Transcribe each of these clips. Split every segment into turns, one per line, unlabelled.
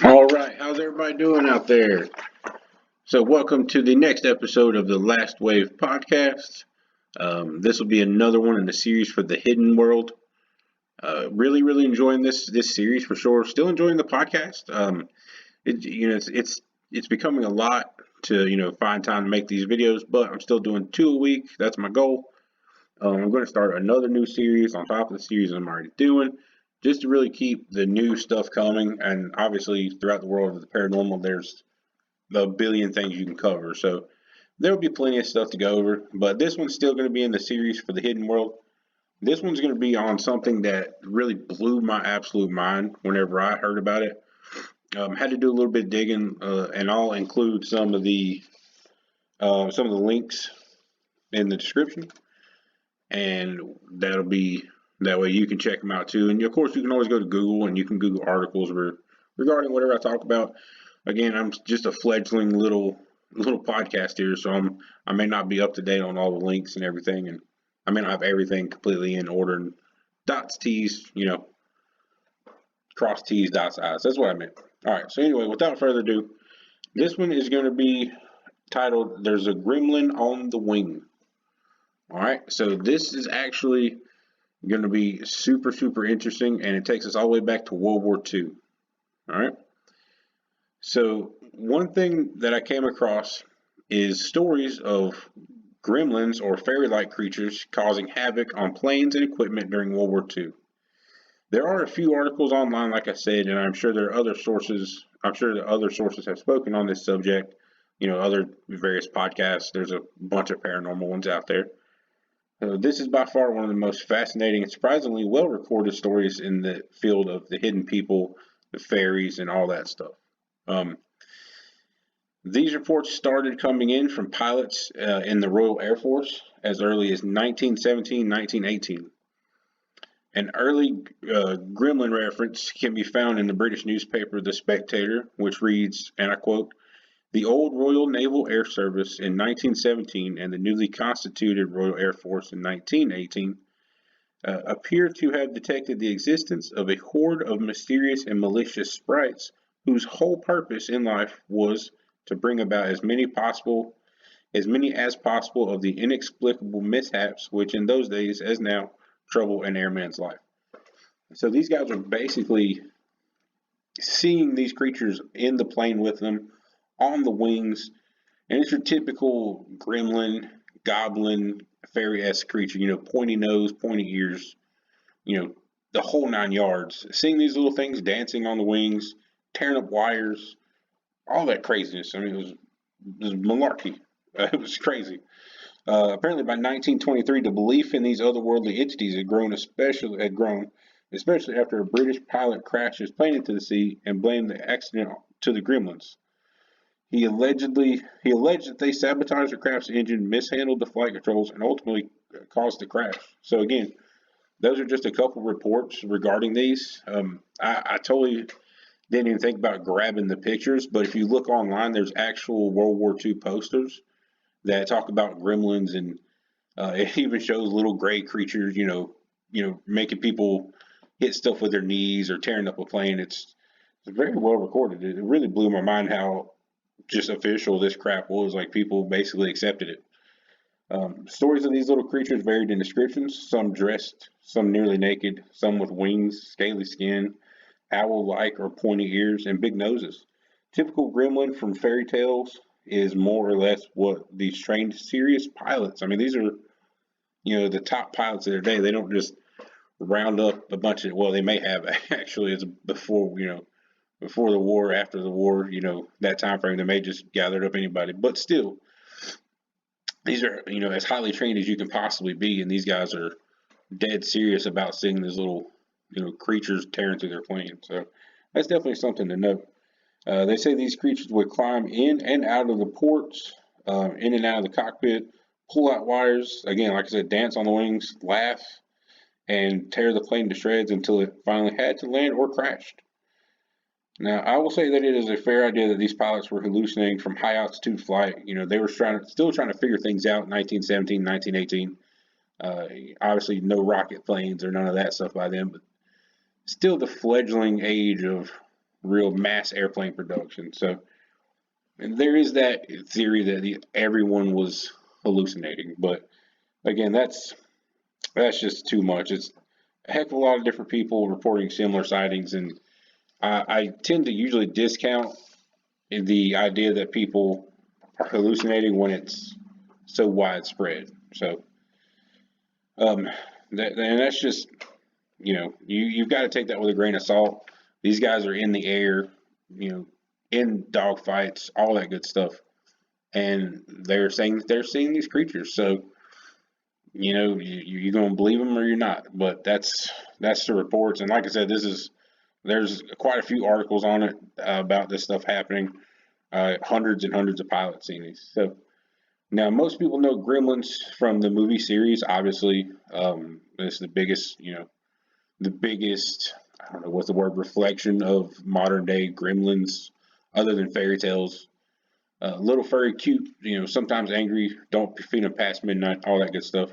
All right, how's everybody doing out there? So, welcome to the next episode of the Last Wave podcast. This will be another one in the series for the Hidden World. Really enjoying this series for sure. Still enjoying the podcast. It's becoming a lot to find time to make these videos, but I'm still doing 2 a week. That's my goal. I'm going to start another new series on top of the series I'm already doing, just to really keep the new stuff coming. And obviously, throughout the world of the paranormal, there's a billion things you can cover. So there will be plenty of stuff to go over. But this one's still going to be in the series for the Hidden World. This one's going to be on something that really blew my absolute mind whenever I heard about it. Had to do a little bit of digging, and I'll include some of the links in the description, and that'll be that way you can check them out too. And of course, you can always go to Google and you can Google articles regarding whatever I talk about. Again, I'm just a fledgling little podcast here, so I may not be up to date on all the links and everything, and I may not have everything completely in order and dots T's, cross T's, dots I's. That's what I meant. All right. So anyway, without further ado, this one is going to be titled "There's a Gremlin on the Wing." All right. So this is actually going to be super interesting, and it takes us all the way back to World War II. All right. So one thing that I came across is stories of gremlins or fairy-like creatures causing havoc on planes and equipment during World War II. There are a few articles online, like I said, and I'm sure there are other sources. I'm sure that other sources have spoken on this subject. Other various podcasts. There's a bunch of paranormal ones out there. This is by far one of the most fascinating and surprisingly well-recorded stories in the field of the hidden people, the fairies, and all that stuff. Um, these reports started coming in from pilots in the Royal Air Force as early as 1917, 1918. An early gremlin reference can be found in the British newspaper The Spectator, which reads, and I quote, "The old Royal Naval Air Service in 1917 and the newly constituted Royal Air Force in 1918 appear to have detected the existence of a horde of mysterious and malicious sprites whose whole purpose in life was to bring about as many as possible of the inexplicable mishaps which in those days as now trouble an airman's life." So these guys are basically seeing these creatures in the plane with them on the wings, and it's your typical gremlin, goblin, fairy-esque creature, pointy nose, pointy ears, the whole 9 yards. Seeing these little things dancing on the wings, tearing up wires, all that craziness. I mean, it was malarkey. It was crazy. Apparently, by 1923, the belief in these otherworldly entities had grown, especially after a British pilot crashed his plane into the sea and blamed the accident to the gremlins. He alleged that they sabotaged the craft's engine, mishandled the flight controls, and ultimately caused the crash. So again, those are just a couple reports regarding these. I totally didn't even think about grabbing the pictures, but if you look online, there's actual World War II posters that talk about gremlins, and it even shows little gray creatures, making people hit stuff with their knees or tearing up a plane. It's very well recorded. It really blew my mind how just official this crap was. Like, people basically accepted it. Stories of these little creatures varied in descriptions. Some dressed, some nearly naked, some with wings, scaly skin, owl-like or pointy ears, and big noses. Typical gremlin from fairy tales is more or less what these trained serious pilots. I mean, these are the top pilots of their day. They don't just round up a bunch of, well, they may have actually, it's before the war, after the war, that time frame, they may just gathered up anybody. But still, these are, as highly trained as you can possibly be, and these guys are dead serious about seeing these little, creatures tearing through their plane. So that's definitely something to note. They say these creatures would climb in and out of the ports, in and out of the cockpit, pull out wires, again, like I said, dance on the wings, laugh, and tear the plane to shreds until it finally had to land or crashed. Now, I will say that it is a fair idea that these pilots were hallucinating from high altitude flight. They were still trying to figure things out in 1917, 1918. Obviously, no rocket planes or none of that stuff by then, but still the fledgling age of real mass airplane production. So, and there is that theory that everyone was hallucinating, but again, that's just too much. It's a heck of a lot of different people reporting similar sightings, and I tend to usually discount the idea that people are hallucinating when it's so widespread. So, and that's just you've got to take that with a grain of salt. These guys are in the air, in dogfights, all that good stuff, and they're saying that they're seeing these creatures. So you're going to believe them or you're not. But that's the reports, and like I said, there's quite a few articles on it about this stuff happening. Hundreds and hundreds of pilots seeing these. So now most people know gremlins from the movie series. Obviously, it's the biggest, the biggest, I don't know what's the word, reflection of modern day gremlins, other than fairy tales. Little furry, cute, sometimes angry, don't feed them past midnight, all that good stuff.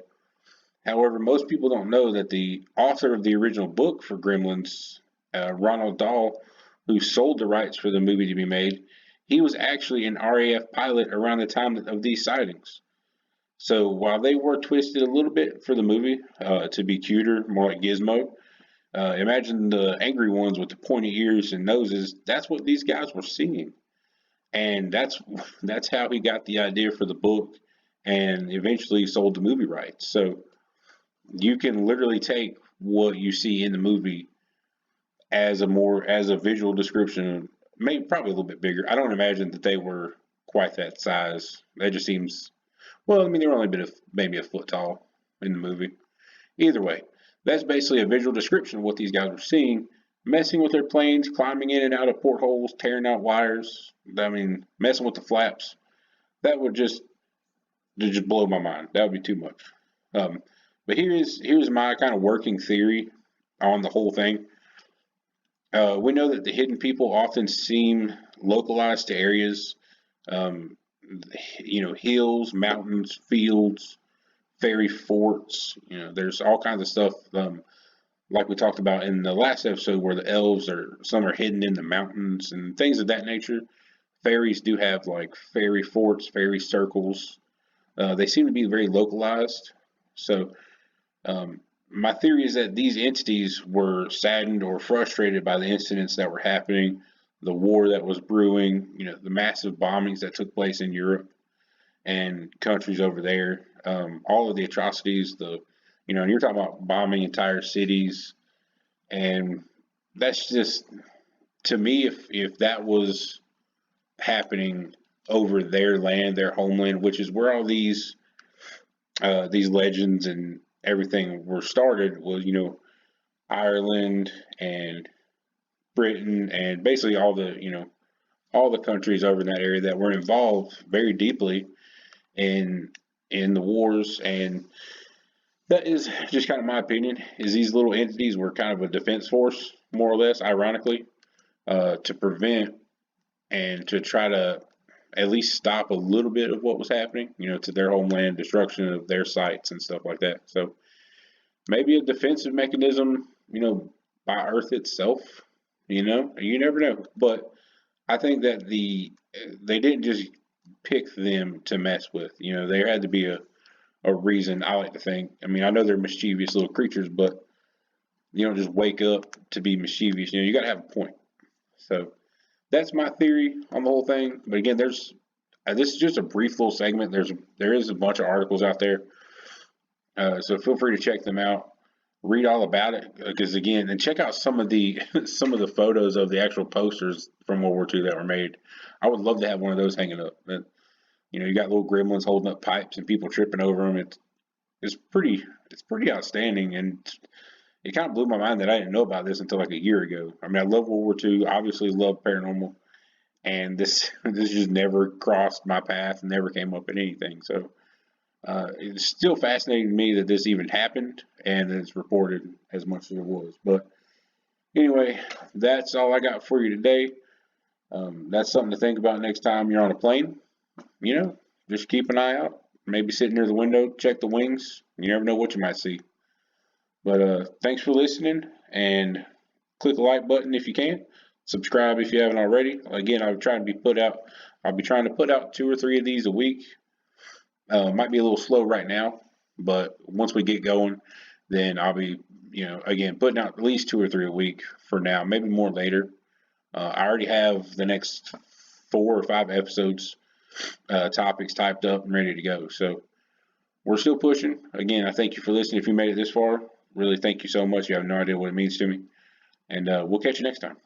However, most people don't know that the author of the original book for Gremlins, Ronald Dahl, who sold the rights for the movie to be made, he was actually an RAF pilot around the time of these sightings. So while they were twisted a little bit for the movie to be cuter, more like Gizmo, imagine the angry ones with the pointy ears and noses. That's what these guys were seeing, and that's how he got the idea for the book, and eventually sold the movie rights. So you can literally take what you see in the movie as a visual description, maybe probably a little bit bigger. I don't imagine that they were quite that size. That just seems, well, I mean, they were only maybe a foot tall in the movie. Either way, that's basically a visual description of what these guys were seeing, messing with their planes, climbing in and out of portholes, tearing out wires. I mean, messing with the flaps. That would just blow my mind. That would be too much. Um, but here's my kind of working theory on the whole thing. We know that the hidden people often seem localized to areas, um, hills, mountains, fields, fairy forts. There's all kinds of stuff, like we talked about in the last episode, where the elves some are hidden in the mountains and things of that nature. Fairies do have like fairy forts, fairy circles. They seem to be very localized. So my theory is that these entities were saddened or frustrated by the incidents that were happening, the war that was brewing, the massive bombings that took place in Europe and countries over there, all of the atrocities, and you're talking about bombing entire cities, and that's just, to me, if that was happening over their land, their homeland, which is where all these legends and everything were started, was Ireland and Britain and basically all the countries over in that area that were involved very deeply in the wars. And that is just kind of my opinion, is these little entities were kind of a defense force, more or less, ironically, to prevent and to try to at least stop a little bit of what was happening, to their homeland, destruction of their sites and stuff like that. So maybe a defensive mechanism, by Earth itself, you never know. But I think that they didn't just pick them to mess with. There had to be a reason, I like to think. I mean, I know they're mischievous little creatures, but you don't just wake up to be mischievous. You got to have a point. So that's my theory on the whole thing. But again, this is just a brief little segment. There is a bunch of articles out there, so feel free to check them out. Read all about it, because again, and check out some of the some of the photos of the actual posters from World War II that were made. I would love to have one of those hanging up. But, you got little gremlins holding up pipes and people tripping over them. It's pretty outstanding, and it kind of blew my mind that I didn't know about this until like a year ago. I mean, I love World War II, obviously love paranormal, and this this just never crossed my path, never came up in anything. So it's still fascinating to me that this even happened and it's reported as much as it was. But anyway, that's all I got for you today. That's something to think about next time you're on a plane. Just keep an eye out. Maybe sit near the window, check the wings. You never know what you might see. But thanks for listening, and click the like button if you can. Subscribe if you haven't already. Again, I'll be trying to put out 2 or 3 of these a week. Might be a little slow right now, but once we get going, then I'll be, again, putting out at least 2 or 3 a week for now, maybe more later. I already have the next 4 or 5 episodes, topics typed up and ready to go. So we're still pushing. Again, I thank you for listening. If you made it this far, really thank you so much. You have no idea what it means to me. And we'll catch you next time.